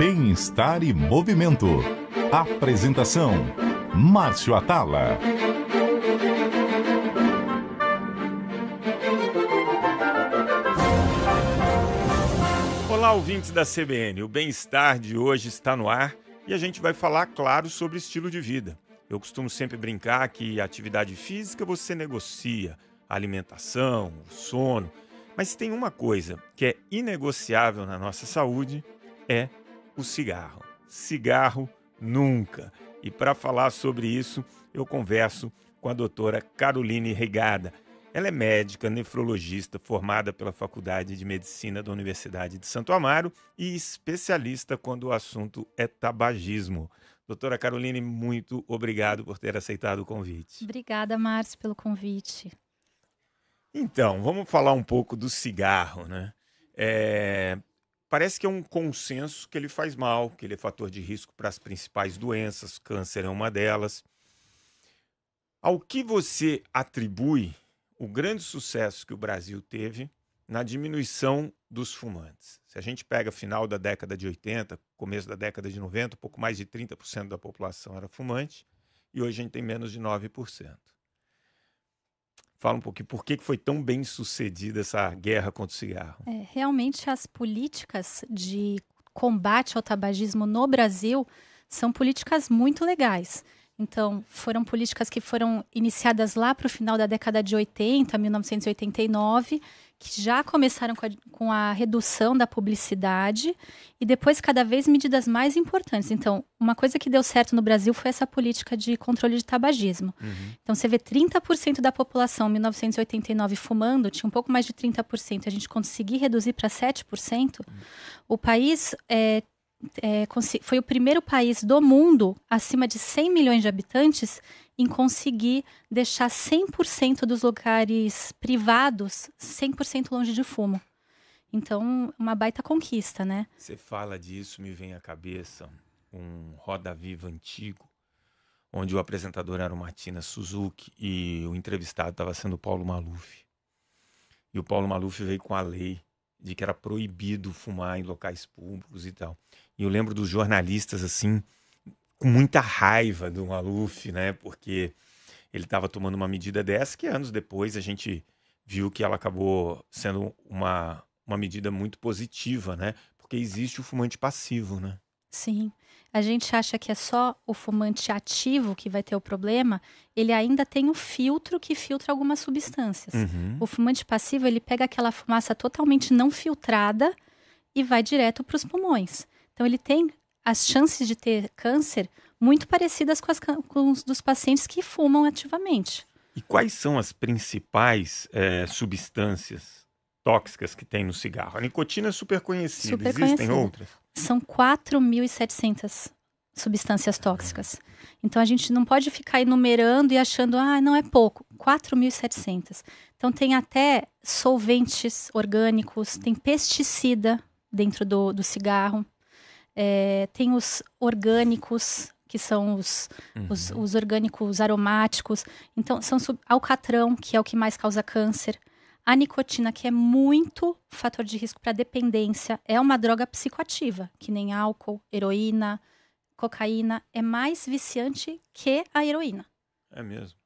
Bem-estar e movimento. Apresentação: Márcio Atala. Olá, ouvintes da CBN. O Bem-Estar de hoje está no ar e a gente vai falar, claro, sobre estilo de vida. Eu costumo sempre brincar que a atividade física você negocia, a alimentação, o sono. Mas se tem uma coisa que é inegociável na nossa saúde, é o cigarro. Cigarro nunca. E para falar sobre isso, eu converso com a doutora Caroline Regada. Ela é médica, nefrologista, formada pela Faculdade de Medicina da Universidade de Santo Amaro e especialista quando o assunto é tabagismo. Doutora Caroline, muito obrigado por ter aceitado o convite. Obrigada, Márcio, pelo convite. Então, vamos falar um pouco do cigarro, né? Parece que é um consenso que ele faz mal, que ele é fator de risco para as principais doenças, câncer é uma delas. Ao que você atribui o grande sucesso que o Brasil teve na diminuição dos fumantes? Se a gente pega final da década de 80, começo da década de 90, pouco mais de 30% da população era fumante, e hoje a gente tem menos de 9%. Fala um pouquinho por que foi tão bem sucedida essa guerra contra o cigarro. Realmente as políticas de combate ao tabagismo no Brasil são políticas muito legais. Então, foram políticas que foram iniciadas lá para o final da década de 80, 1989, que já começaram com a redução da publicidade e depois cada vez medidas mais importantes. Então, uma coisa que deu certo no Brasil foi essa política de controle de tabagismo. Então, você vê 30% da população em 1989 fumando, tinha um pouco mais de 30%, a gente conseguir reduzir para 7%, o país foi o primeiro país do mundo, acima de 100 milhões de habitantes, em conseguir deixar 100% dos lugares privados 100% longe de fumo. Então, uma baita conquista, né? Você fala disso, me vem à cabeça um Roda Viva antigo, onde o apresentador era o Martina Suzuki e o entrevistado estava sendo o Paulo Maluf. E o Paulo Maluf veio com a lei de que era proibido fumar em locais públicos e tal. E eu lembro dos jornalistas, assim, com muita raiva do Maluf, né? Porque ele estava tomando uma medida dessa que anos depois a gente viu que ela acabou sendo uma medida muito positiva, né? Porque existe o fumante passivo, né? Sim. A gente acha que é só o fumante ativo que vai ter o problema, ele ainda tem o filtro que filtra algumas substâncias. O fumante passivo, ele pega aquela fumaça totalmente não filtrada e vai direto para os pulmões. Então, ele tem as chances de ter câncer muito parecidas com os dos pacientes que fumam ativamente. E quais são as principais substâncias tóxicas que tem no cigarro? A nicotina é super conhecida. Existem outras? São 4.700 substâncias tóxicas. Então, a gente não pode ficar enumerando e achando, não é pouco. 4.700. Então, tem até solventes orgânicos, tem pesticida dentro do cigarro. Tem os orgânicos, que são os orgânicos aromáticos. Então, são alcatrão, que é o que mais causa câncer. A nicotina, que é muito fator de risco para dependência, é uma droga psicoativa, que nem álcool, heroína, cocaína, é mais viciante que a heroína. É mesmo?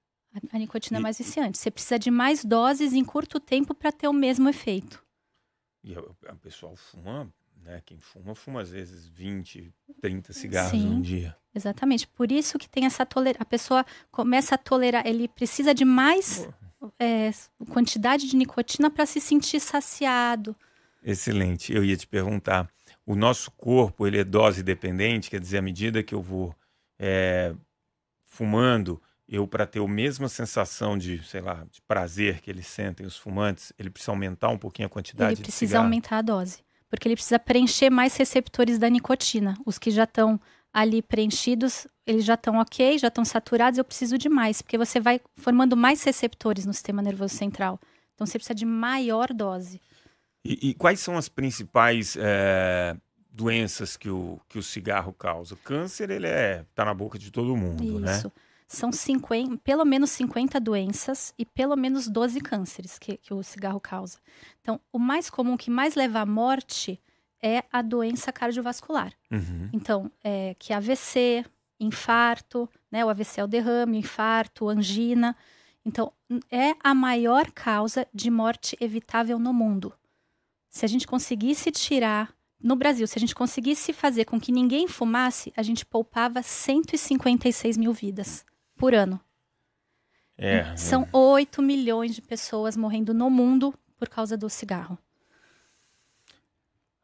A nicotina é mais viciante. Você precisa de mais doses em curto tempo para ter o mesmo efeito. E o pessoal fuma, né? Quem fuma às vezes 20, 30 cigarros um dia. Exatamente. Por isso que tem essa tolerância. A pessoa começa a tolerar, ele precisa de mais quantidade de nicotina para se sentir saciado. Excelente. Eu ia te perguntar, o nosso corpo, ele é dose dependente, quer dizer, à medida que eu vou fumando, para ter a mesma sensação de, sei lá, de prazer que eles sentem, os fumantes, ele precisa aumentar um pouquinho a quantidade de cigarro? Ele precisa aumentar a dose, porque ele precisa preencher mais receptores da nicotina. Os que já estão ali preenchidos, eles já estão ok, já estão saturados, eu preciso de mais, porque você vai formando mais receptores no sistema nervoso central. Então, você precisa de maior dose. E quais são as principais doenças que o cigarro causa? O câncer, ele tá na boca de todo mundo, né? Isso. São pelo menos 50 doenças e pelo menos 12 cânceres que o cigarro causa. Então, o mais comum, que mais leva à morte, é a doença cardiovascular. Uhum. Então, que é AVC, infarto, né? O AVC é o derrame, infarto, angina. Então, é a maior causa de morte evitável no mundo. Se a gente conseguisse tirar, no Brasil, se a gente conseguisse fazer com que ninguém fumasse, a gente poupava 156 mil vidas por ano. São 8 milhões de pessoas morrendo no mundo por causa do cigarro.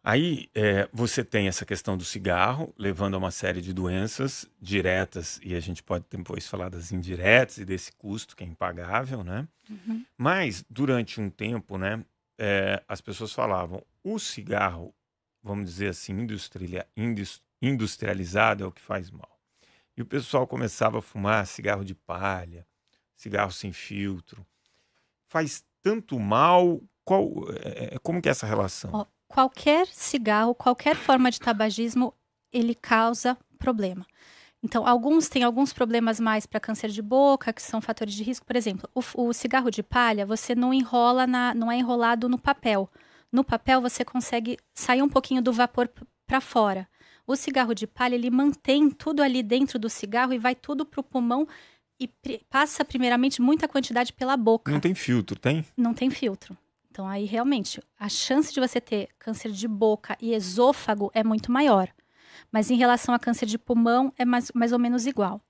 Aí você tem essa questão do cigarro, levando a uma série de doenças diretas, e a gente pode depois falar das indiretas e desse custo que é impagável, né? Uhum. Mas, durante um tempo, né, as pessoas falavam, o cigarro, vamos dizer assim, industrializado é o que faz mal. E o pessoal começava a fumar cigarro de palha, cigarro sem filtro. Faz tanto mal? Como que é essa relação? Qualquer cigarro, qualquer forma de tabagismo, ele causa problema. Então, alguns têm alguns problemas mais para câncer de boca, que são fatores de risco. Por exemplo, o cigarro de palha, você não enrola, não é enrolado no papel. No papel, você consegue sair um pouquinho do vapor para fora. O cigarro de palha, ele mantém tudo ali dentro do cigarro e vai tudo para o pulmão e passa, primeiramente, muita quantidade pela boca. Não tem filtro, tem? Não tem filtro. Então, aí, realmente, a chance de você ter câncer de boca e esôfago é muito maior. Mas em relação a câncer de pulmão, é mais ou menos igual.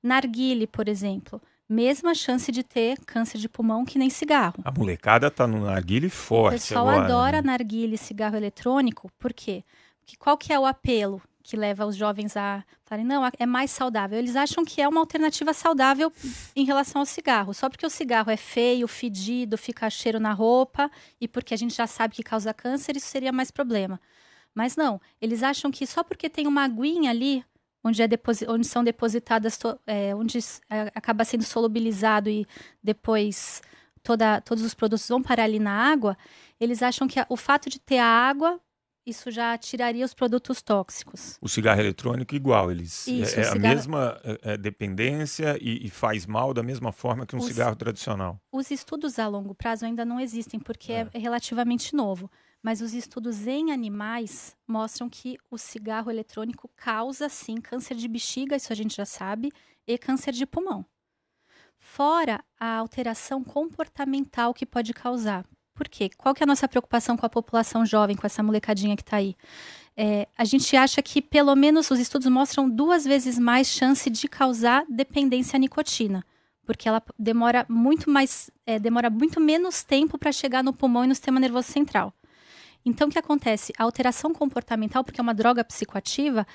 Narguile, por exemplo, mesma chance de ter câncer de pulmão que nem cigarro. A molecada tá no narguile forte. O pessoal agora, adora né? narguile, cigarro eletrônico, por quê? Porque qual que é o apelo que leva os jovens a falarem, não, é mais saudável. Eles acham que é uma alternativa saudável em relação ao cigarro. Só porque o cigarro é feio, fedido, fica cheiro na roupa, e porque a gente já sabe que causa câncer, isso seria mais problema. Mas não, eles acham que só porque tem uma aguinha ali, onde são depositadas, acaba sendo solubilizado e depois todos os produtos vão parar ali na água, eles acham que o fato de ter a água, isso já tiraria os produtos tóxicos. O cigarro eletrônico igual, Isso, a mesma dependência e faz mal da mesma forma que um cigarro tradicional. Os estudos a longo prazo ainda não existem, porque é relativamente novo. Mas os estudos em animais mostram que o cigarro eletrônico causa, sim, câncer de bexiga, isso a gente já sabe, e câncer de pulmão. Fora a alteração comportamental que pode causar. Por quê? Qual que é a nossa preocupação com a população jovem, com essa molecadinha que está aí? A gente acha que, pelo menos, os estudos mostram 2 vezes mais chance de causar dependência à nicotina. Porque ela demora muito menos tempo para chegar no pulmão e no sistema nervoso central. Então, o que acontece? A alteração comportamental, porque é uma droga psicoativa,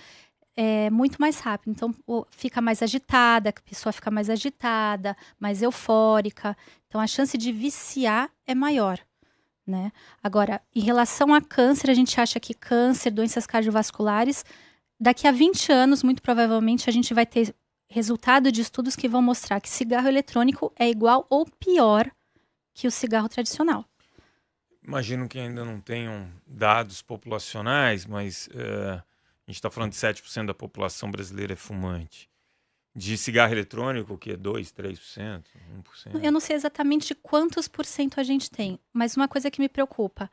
é muito mais rápido. Então, fica mais agitada, a pessoa fica mais agitada, mais eufórica. Então, a chance de viciar é maior, né? Agora, em relação a câncer, a gente acha que câncer, doenças cardiovasculares, daqui a 20 anos, muito provavelmente, a gente vai ter resultado de estudos que vão mostrar que cigarro eletrônico é igual ou pior que o cigarro tradicional. Imagino que ainda não tenham dados populacionais, mas a gente está falando de 7% da população brasileira é fumante. De cigarro eletrônico, que é 2%, 3%, 1%? Eu não sei exatamente quantos por cento a gente tem, mas uma coisa que me preocupa,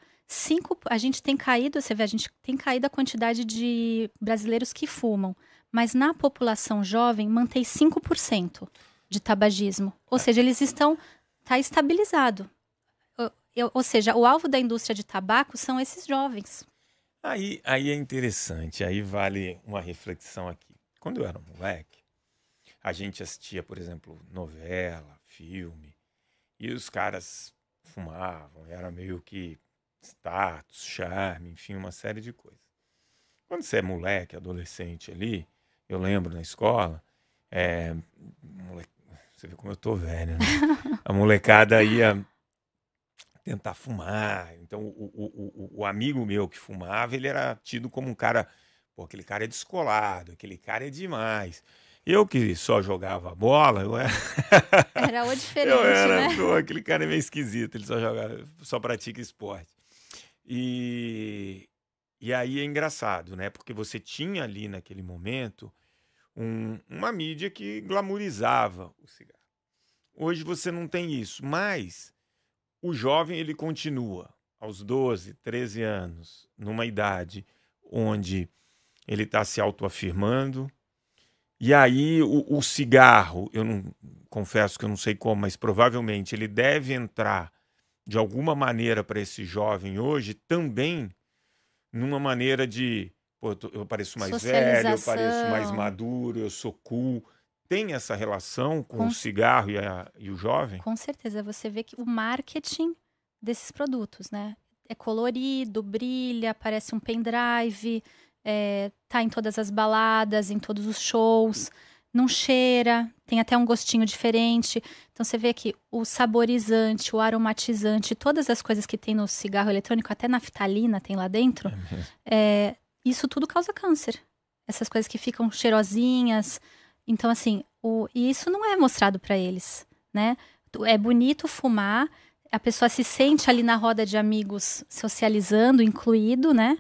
a gente tem caído, você vê, a gente tem caído a quantidade de brasileiros que fumam, mas na população jovem mantém 5% de tabagismo. Ou seja, está estabilizado. Ou seja, o alvo da indústria de tabaco são esses jovens. Aí é interessante, aí vale uma reflexão aqui. Quando eu era moleque, a gente assistia, por exemplo, novela, filme, e os caras fumavam, era meio que status, charme, enfim, uma série de coisas. Quando você é moleque, adolescente ali, eu lembro na escola, você vê como eu tô velho, né? A molecada ia tentar fumar. Então, o amigo meu que fumava, ele era tido como um cara, pô, aquele cara é descolado, aquele cara é demais. Eu que só jogava bola, Era o diferente, né? Pô, aquele cara é meio esquisito, ele só pratica esporte. E aí é engraçado, né? Porque você tinha ali naquele momento uma mídia que glamourizava o cigarro. Hoje você não tem isso, mas o jovem, ele continua aos 12, 13 anos, numa idade onde ele está se autoafirmando, e aí o cigarro, eu não confesso que eu não sei como, mas provavelmente ele deve entrar de alguma maneira para esse jovem hoje também numa maneira de, pô, eu pareço mais velho, eu pareço mais maduro, eu sou cool. Tem essa relação com o cigarro e o jovem? Com certeza, você vê que o marketing desses produtos, né? É colorido, brilha, parece um pendrive, tá em todas as baladas, em todos os shows, não cheira, tem até um gostinho diferente. Então você vê que o saborizante, o aromatizante, todas as coisas que tem no cigarro eletrônico, até naftalina tem lá dentro, isso tudo causa câncer. Essas coisas que ficam cheirosinhas. Então, assim, e isso não é mostrado para eles, né? É bonito fumar, a pessoa se sente ali na roda de amigos socializando, incluído, né?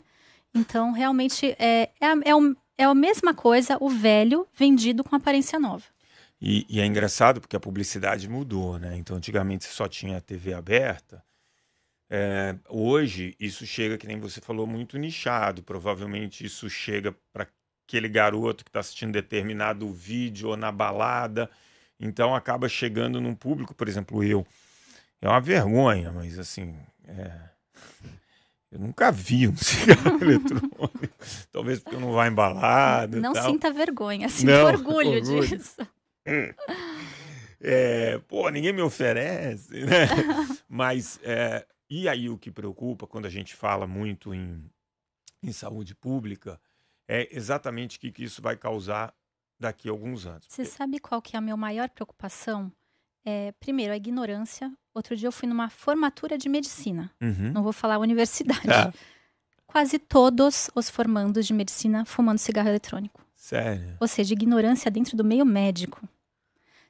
Então, realmente, é a mesma coisa, o velho vendido com aparência nova. E é engraçado porque a publicidade mudou, né? Então, antigamente você só tinha a TV aberta. Hoje, isso chega, que nem você falou, muito nichado. Provavelmente isso chega para aquele garoto que está assistindo determinado vídeo ou na balada. Então, acaba chegando num público, por exemplo, eu. É uma vergonha, mas assim... Eu nunca vi um cigarro eletrônico. Talvez porque eu não vá embalado. Não tal. Sinta vergonha, sinta orgulho disso. Pô, ninguém me oferece, né? Mas, e aí o que preocupa quando a gente fala muito em saúde pública é exatamente o que isso vai causar daqui a alguns anos. Você sabe qual que é a minha maior preocupação? Primeiro, a ignorância. Outro dia eu fui numa formatura de medicina. Não vou falar universidade. Quase todos os formandos de medicina fumando cigarro eletrônico. Sério? Ou seja, ignorância dentro do meio médico.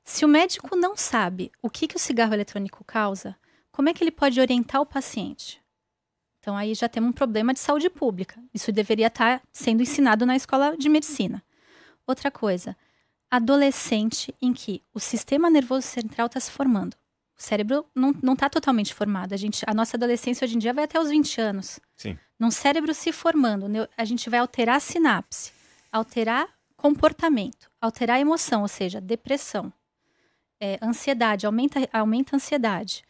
Se o médico não sabe o que o cigarro eletrônico causa, como é que ele pode orientar o paciente? Então aí já temos um problema de saúde pública. Isso deveria estar sendo ensinado na escola de medicina. Outra coisa, adolescente em que o sistema nervoso central está se formando. O cérebro não está totalmente formado. A nossa adolescência hoje em dia vai até os 20 anos. Sim. Num cérebro se formando, a gente vai alterar a sinapse, alterar comportamento, alterar a emoção, ou seja, depressão, ansiedade, aumenta a ansiedade.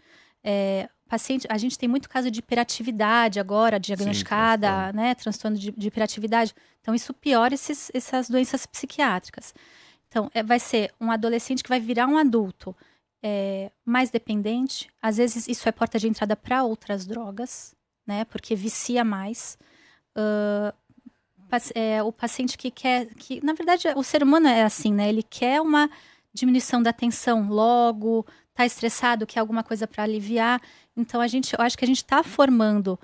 Paciente, a gente tem muito caso de hiperatividade agora, diagnosticada, Sim, né, transtorno de hiperatividade. Então, isso piora essas doenças psiquiátricas. Então, vai ser um adolescente que vai virar um adulto mais dependente. Às vezes, isso é porta de entrada para outras drogas, né? Porque vicia mais. O paciente que quer... na verdade, o ser humano é assim, né? Ele quer uma diminuição da tensão logo, tá estressado, quer alguma coisa para aliviar. Então, eu acho que a gente está formando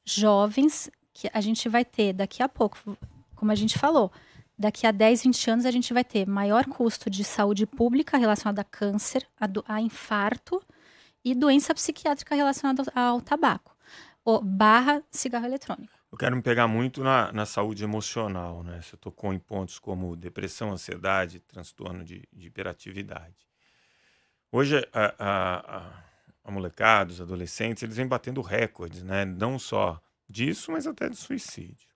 jovens que a gente vai ter daqui a pouco, como a gente falou, daqui a 10, 20 anos a gente vai ter maior custo de saúde pública relacionado a câncer, a infarto e doença psiquiátrica relacionada ao tabaco, barra cigarro eletrônico. Eu quero me pegar muito na saúde emocional, né? Você tocou em pontos como depressão, ansiedade, transtorno de hiperatividade. Hoje, a molecada, os adolescentes, eles vêm batendo recordes, né? Não só disso, mas até de suicídio.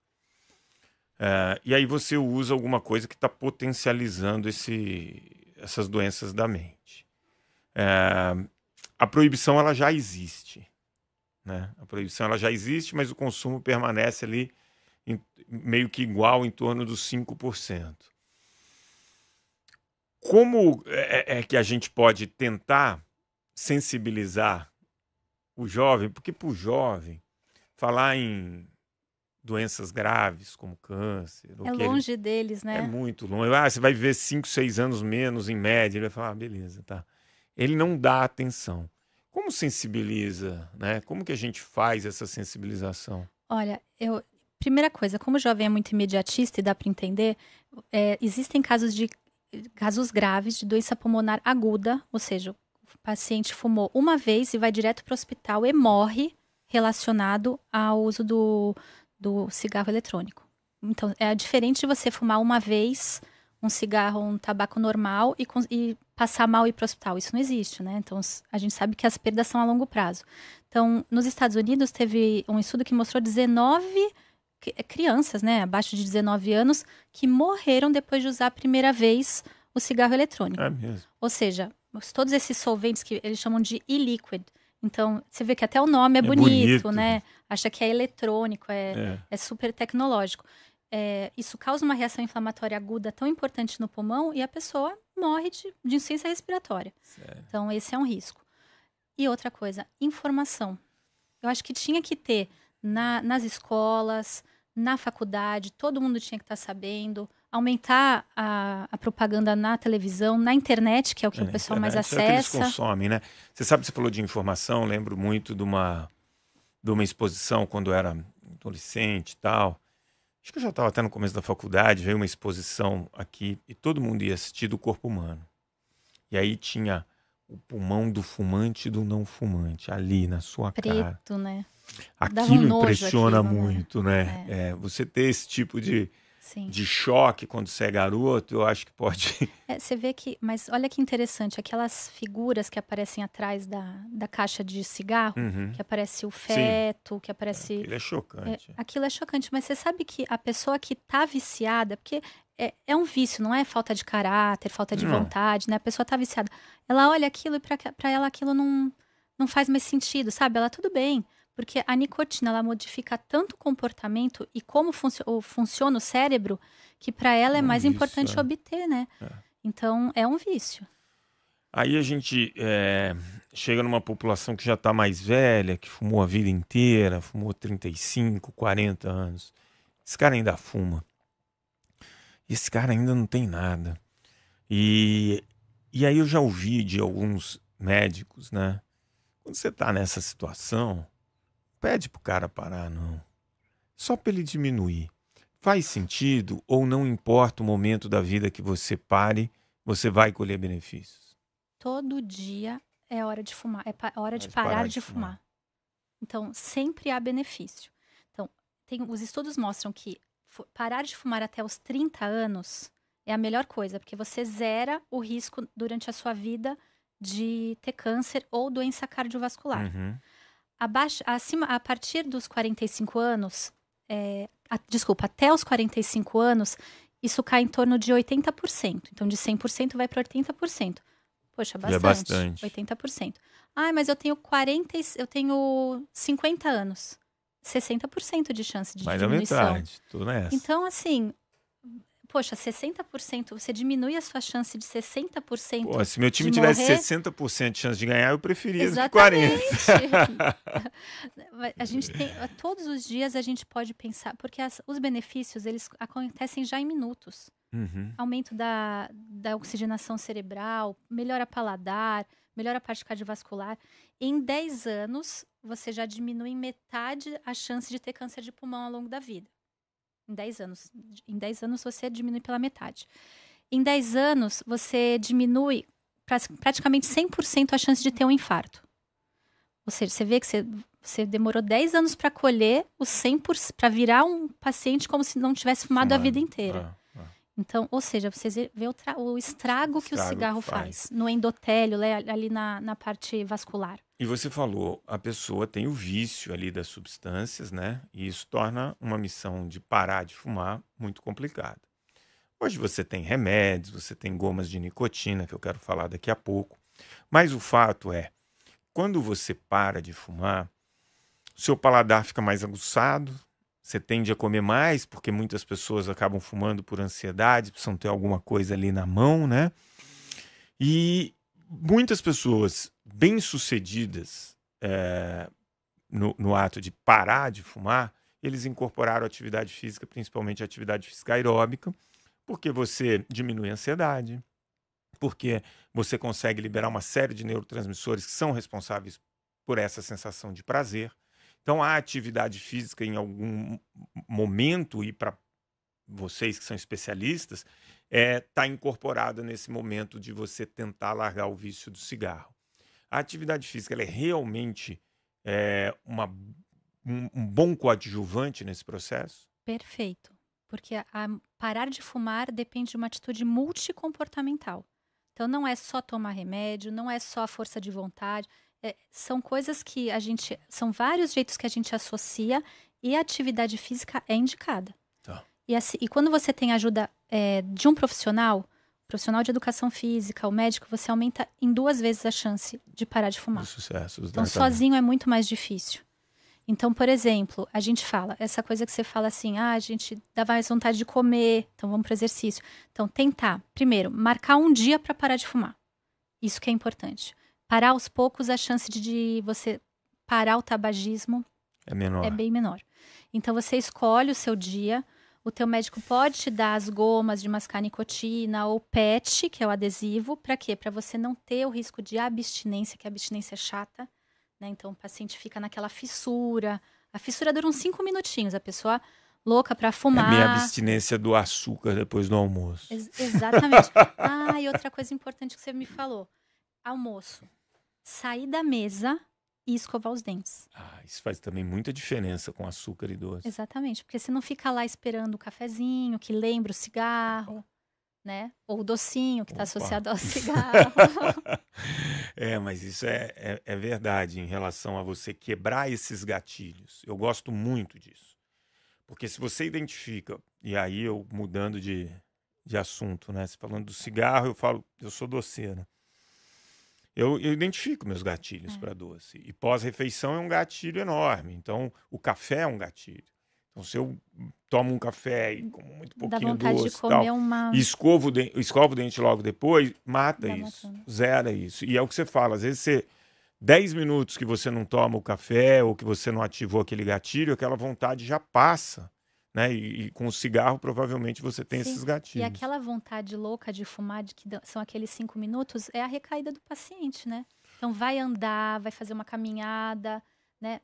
E aí você usa alguma coisa que está potencializando essas doenças da mente. A proibição ela já existe, né? A proibição ela já existe, mas o consumo permanece ali meio que igual, em torno dos 5%. Como é que a gente pode tentar sensibilizar o jovem? Porque para o jovem, falar em doenças graves como câncer... longe deles, né? É muito longe. Você vai viver 5, 6 anos menos em média. Ele vai falar, beleza, tá. Ele não dá atenção. Como sensibiliza, né? Como que a gente faz essa sensibilização? Olha, primeira coisa, como o jovem é muito imediatista e dá para entender, existem casos graves de doença pulmonar aguda, ou seja, o paciente fumou uma vez e vai direto para o hospital e morre relacionado ao uso do cigarro eletrônico. Então, é diferente de você fumar uma vez um cigarro, um tabaco normal e passar mal e ir para o hospital. Isso não existe, né? Então, a gente sabe que as perdas são a longo prazo. Então, nos Estados Unidos, teve um estudo que mostrou 19 crianças, né, abaixo de 19 anos, que morreram depois de usar a primeira vez o cigarro eletrônico. É mesmo. Ou seja, todos esses solventes que eles chamam de e-liquid. Então, você vê que até o nome é bonito, né? Acha que é eletrônico, é super tecnológico. Isso causa uma reação inflamatória aguda tão importante no pulmão e a pessoa morre de insuficiência respiratória. Sério? Então, esse é um risco. E outra coisa, informação. Eu acho que tinha que ter nas escolas, na faculdade, todo mundo tinha que estar sabendo. Aumentar a propaganda na televisão, na internet, que é o que o pessoal mais acessa. É o que eles consomem, né? Você sabe, você falou de informação, lembro muito de uma exposição quando eu era adolescente e tal. Acho que eu já estava até no começo da faculdade, veio uma exposição aqui e todo mundo ia assistir do corpo humano. E aí tinha o pulmão do fumante e do não fumante ali na sua cara. Preto, né? Aquilo impressiona muito, né? Você ter esse tipo de choque quando você é garoto, eu acho que pode... Você vê que... Mas olha que interessante, aquelas figuras que aparecem atrás da caixa de cigarro, que aparece o feto, que aparece... Aquilo é chocante. Aquilo é chocante, mas você sabe que a pessoa que tá viciada, porque é um vício, não é falta de caráter, falta de vontade, né? A pessoa tá viciada. Ela olha aquilo e pra ela aquilo não faz mais sentido, sabe? Ela, tudo bem. Porque a nicotina, ela modifica tanto o comportamento e como funciona o cérebro, que para ela é mais importante obter, né? Então, é um vício. Aí a gente chega numa população que já está mais velha, que fumou a vida inteira, fumou 35, 40 anos. Esse cara ainda fuma. Esse cara ainda não tem nada. E aí eu já ouvi de alguns médicos, né? Quando você está nessa situação... Pede pro cara parar, não. Só para ele diminuir. Faz sentido ou não importa o momento da vida que você pare, você vai colher benefícios? Todo dia é hora de fumar, é hora de parar de fumar. Então, sempre há benefício. Então, os estudos mostram que parar de fumar até os 30 anos é a melhor coisa, porque você zera o risco durante a sua vida de ter câncer ou doença cardiovascular. A partir dos 45 anos, até os 45 anos, isso cai em torno de 80%. Então, de 100% vai para 80%. Poxa, bastante. 80%. Mas eu tenho 50 anos. 60% de chance de diminuição. Mais da metade, tô nessa. Então, assim... Poxa, 60%, você diminui a sua chance de 60%. Pô, se meu time tivesse 60% de chance de ganhar, eu preferia do que 40%. A gente tem, todos os dias a gente pode pensar, porque os benefícios, eles acontecem já em minutos. Aumento da oxigenação cerebral, melhora paladar, melhora a parte cardiovascular. Em 10 anos, você já diminui em metade a chance de ter câncer de pulmão ao longo da vida. Em 10 anos. Em 10 anos, você diminui pela metade. Em 10 anos, você diminui praticamente 100% a chance de ter um infarto. Ou seja, você vê que você demorou 10 anos para colher os 100%, para virar um paciente como se não tivesse fumado a vida inteira. Então, ou seja, você vê o estrago que o cigarro faz no endotélio, ali na parte vascular. E você falou, a pessoa tem o vício ali das substâncias, né? E isso torna uma missão de parar de fumar muito complicada. Hoje você tem remédios, você tem gomas de nicotina, que eu quero falar daqui a pouco. Mas o fato é, quando você para de fumar, o seu paladar fica mais aguçado, você tende a comer mais, porque muitas pessoas acabam fumando por ansiedade, precisam ter alguma coisa ali na mão, né? E muitas pessoas bem-sucedidas no ato de parar de fumar, eles incorporaram a atividade física, principalmente a atividade física aeróbica, porque você diminui a ansiedade, porque você consegue liberar uma série de neurotransmissores que são responsáveis por essa sensação de prazer. Então, a atividade física, em algum momento, e para vocês que são especialistas, está incorporada nesse momento de você tentar largar o vício do cigarro. A atividade física ela é realmente um bom coadjuvante nesse processo? Perfeito. Porque parar de fumar depende de uma atitude multicomportamental. Então, não é só tomar remédio, não é só a força de vontade. São coisas que são vários jeitos que a gente associa e a atividade física é indicada. Tá. E quando você tem ajuda de um profissional de educação física, o médico, você aumenta em 2 vezes a chance de parar de fumar. Então, sozinho é muito mais difícil. Então, por exemplo, a gente fala, essa coisa que você fala assim, a gente dá mais vontade de comer, então vamos para o exercício. Então, tentar, primeiro, marcar um dia para parar de fumar. Isso que é importante. Parar aos poucos, a chance de você parar o tabagismo é bem menor. Então, você escolhe o seu dia, o teu médico pode te dar as gomas de mascar nicotina ou PET, que é o adesivo, para quê? Para você não ter o risco de abstinência, que a abstinência é chata. Né? Então, o paciente fica naquela fissura. A fissura dura uns 5 minutinhos. A pessoa louca para fumar. É a minha abstinência do açúcar depois do almoço. Exatamente. E outra coisa importante que você me falou. Almoço. Sair da mesa e escovar os dentes. Isso faz também muita diferença com açúcar e doce. Exatamente. Porque você não fica lá esperando o cafezinho, que lembra o cigarro. Né? Ou o docinho que está associado ao cigarro. Mas isso é verdade em relação a você quebrar esses gatilhos. Eu gosto muito disso. Porque se você identifica, e aí eu mudando de assunto, né? Você falando do cigarro, eu sou doceiro. Eu identifico meus gatilhos para doce. E pós-refeição é um gatilho enorme. Então, o café é um gatilho. Então, se eu tomo um café e como muito pouquinho doce de comer e escovo o dente logo depois, mata isso, zera isso. E é o que você fala, às vezes 10 minutos que você não toma o café ou que você não ativou aquele gatilho, aquela vontade já passa, né? E com o cigarro provavelmente você tem esses gatilhos. E aquela vontade louca de fumar, que são aqueles 5 minutos, é a recaída do paciente, né? Então vai andar, vai fazer uma caminhada, né?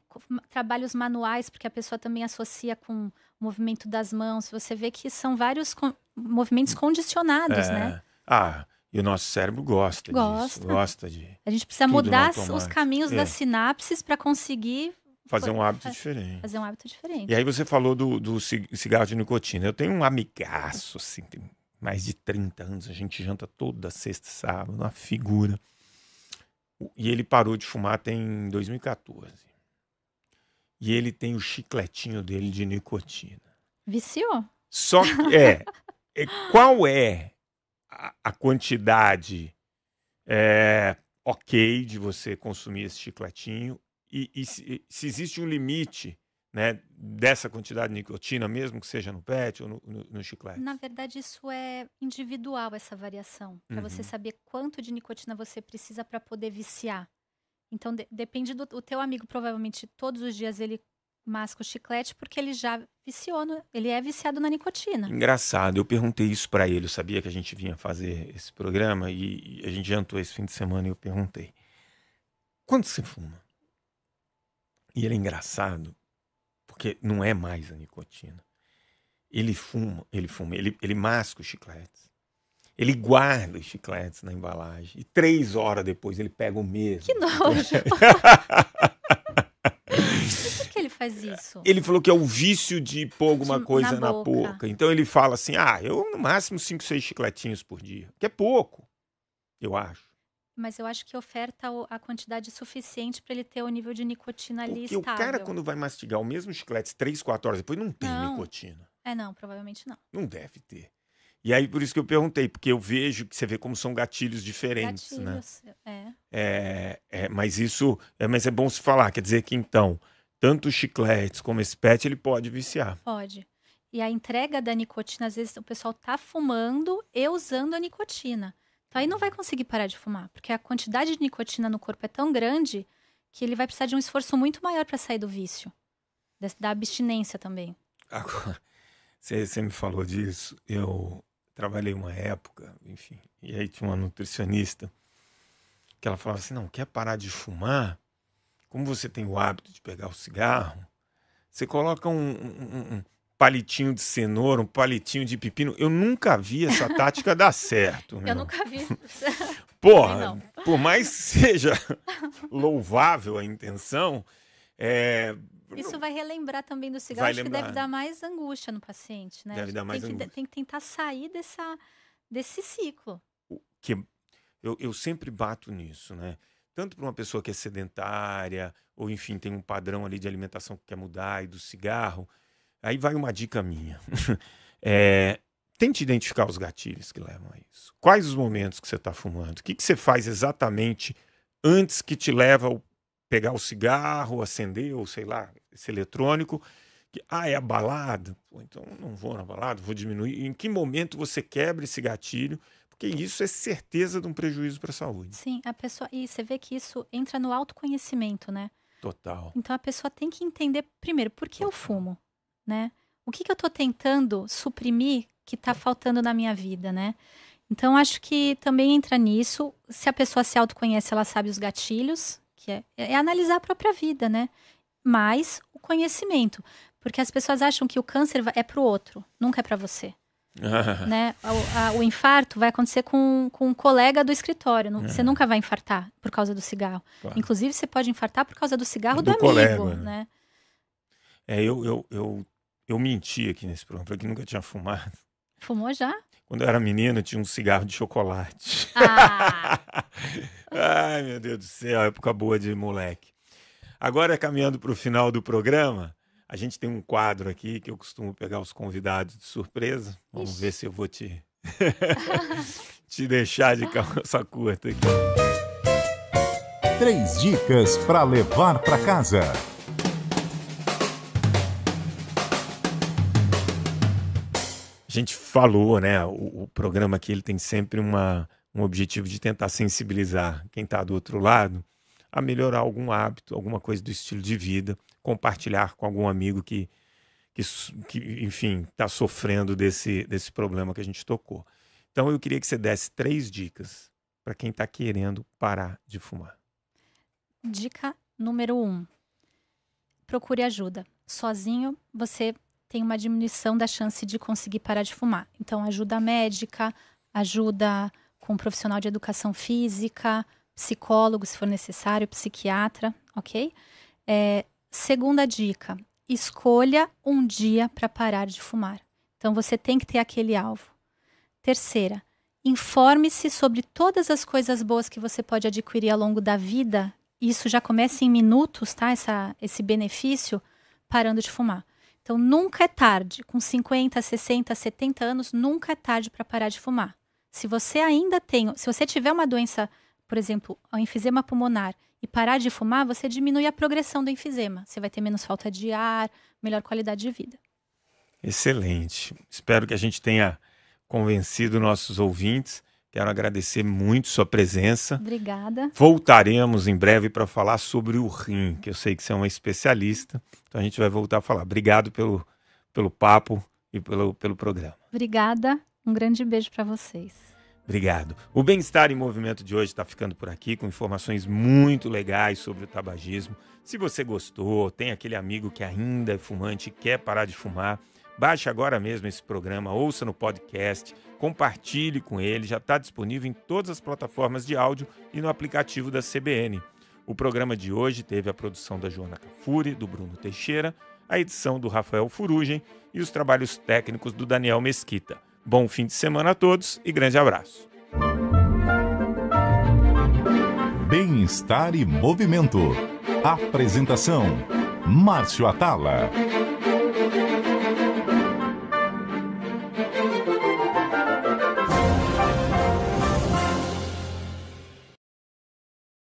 Trabalhos manuais, porque a pessoa também associa com o movimento das mãos. Você vê que são vários movimentos condicionados, né? E o nosso cérebro gosta disso. Gosta de a gente precisa mudar os caminhos das sinapses para conseguir fazer um hábito diferente. Fazer um hábito diferente. E aí você falou do cigarro de nicotina. Eu tenho um amigaço, assim, tem mais de 30 anos. A gente janta toda sexta e sábado, uma figura. E ele parou de fumar tem 2014. E ele tem o chicletinho dele de nicotina. Viciou? Só que qual é a quantidade ok de você consumir esse chicletinho? E se existe um limite, né, dessa quantidade de nicotina, mesmo que seja no PET ou no chiclete? Na verdade, isso é individual, essa variação. Para você saber quanto de nicotina você precisa para poder viciar. Então, depende do teu amigo, provavelmente todos os dias ele masca o chiclete porque ele já viciou, ele é viciado na nicotina. Engraçado, eu perguntei isso para ele, eu sabia que a gente vinha fazer esse programa e a gente jantou esse fim de semana e eu perguntei, quanto você fuma? E ele é engraçado, porque não é mais a nicotina. Ele masca os chicletes. Ele guarda os chicletes na embalagem. E 3 horas depois ele pega o mesmo. Que nojo! Por que ele faz isso? Ele falou que é o vício de pôr alguma coisa na boca. Então ele fala assim, eu no máximo 5, 6 chicletinhos por dia. Que é pouco, eu acho. Mas eu acho que oferta a quantidade suficiente para ele ter o nível de nicotina ali estável. Porque o cara, quando vai mastigar o mesmo chiclete 3, 4 horas depois, não tem nicotina. Não, provavelmente não. Não deve ter. E aí, por isso que eu perguntei, porque eu vejo que você vê como são gatilhos diferentes, né? Mas é bom se falar, quer dizer que então, tanto os chicletes como esse PET, ele pode viciar. Pode. E a entrega da nicotina, às vezes o pessoal tá fumando e usando a nicotina. Então aí não vai conseguir parar de fumar, porque a quantidade de nicotina no corpo é tão grande que ele vai precisar de um esforço muito maior para sair do vício, da abstinência também. Agora, você me falou disso, eu trabalhei uma época, enfim, e aí tinha uma nutricionista que ela falava assim, não, quer parar de fumar? Como você tem o hábito de pegar o cigarro, você coloca um palitinho de cenoura, um palitinho de pepino. Eu nunca vi essa tática dar certo. Eu nunca vi. Por mais que seja louvável a intenção, Isso vai relembrar também do cigarro, acho que deve dar mais angústia no paciente, né? Deve dar mais angústia. Tem que tentar sair desse ciclo. Eu sempre bato nisso, né? Tanto para uma pessoa que é sedentária, ou enfim, tem um padrão ali de alimentação que quer mudar, e do cigarro. Aí vai uma dica minha. Tente identificar os gatilhos que levam a isso. Quais os momentos que você está fumando? O que você faz exatamente antes que te leva a pegar o cigarro, acender, ou sei lá, esse eletrônico? É a balada? Pô, então não vou na balada, vou diminuir. Em que momento você quebra esse gatilho? Porque isso é certeza de um prejuízo para a saúde. Sim, e você vê que isso entra no autoconhecimento, né? Total. Então a pessoa tem que entender primeiro por que eu fumo, né? O que eu estou tentando suprimir que está faltando na minha vida, né? Então acho que também entra nisso. Se a pessoa se autoconhece, ela sabe os gatilhos, que é analisar a própria vida, né? Mas o conhecimento, porque as pessoas acham que o câncer é para o outro, nunca é para você. Né? O infarto vai acontecer com um colega do escritório. Você nunca vai infartar por causa do cigarro. Claro. Inclusive, você pode infartar por causa do cigarro do amigo. Colega, né? Eu menti aqui nesse programa, falei que nunca tinha fumado. Fumou já? Quando eu era menino, eu tinha um cigarro de chocolate. Ai, meu Deus do céu, época boa de moleque. Agora, caminhando para o final do programa, a gente tem um quadro aqui que eu costumo pegar os convidados de surpresa. Vamos ver se eu vou te deixar de calça curta aqui. 3 dicas para levar para casa. A gente falou, né? O programa aqui ele tem sempre um objetivo de tentar sensibilizar quem está do outro lado a melhorar algum hábito, alguma coisa do estilo de vida, compartilhar com algum amigo que enfim, está sofrendo desse problema que a gente tocou. Então, eu queria que você desse 3 dicas para quem está querendo parar de fumar. Dica número 1. Procure ajuda. Sozinho, você tem uma diminuição da chance de conseguir parar de fumar. Então, ajuda médica, ajuda com um profissional de educação física, psicólogo, se for necessário, psiquiatra, ok? Segunda dica, escolha um dia para parar de fumar. Então, você tem que ter aquele alvo. Terceira, informe-se sobre todas as coisas boas que você pode adquirir ao longo da vida. Isso já começa em minutos, tá? Esse benefício, parando de fumar. Então, nunca é tarde. Com 50, 60, 70 anos, nunca é tarde para parar de fumar. Se você tiver uma doença, por exemplo, o enfisema pulmonar, e parar de fumar, você diminui a progressão do enfisema. Você vai ter menos falta de ar, melhor qualidade de vida. Excelente. Espero que a gente tenha convencido nossos ouvintes. Quero agradecer muito sua presença. Obrigada. Voltaremos em breve para falar sobre o rim, que eu sei que você é uma especialista. Então a gente vai voltar a falar. Obrigado pelo papo e pelo programa. Obrigada. Um grande beijo para vocês. Obrigado. O Bem-Estar em Movimento de hoje está ficando por aqui com informações muito legais sobre o tabagismo. Se você gostou, tem aquele amigo que ainda é fumante e quer parar de fumar, baixe agora mesmo esse programa, ouça no podcast, compartilhe com ele, já está disponível em todas as plataformas de áudio e no aplicativo da CBN. O programa de hoje teve a produção da Joana Cafuri, do Bruno Teixeira, a edição do Rafael Furugem e os trabalhos técnicos do Daniel Mesquita. Bom fim de semana a todos e grande abraço. Bem-Estar e Movimento. Apresentação: Márcio Atala.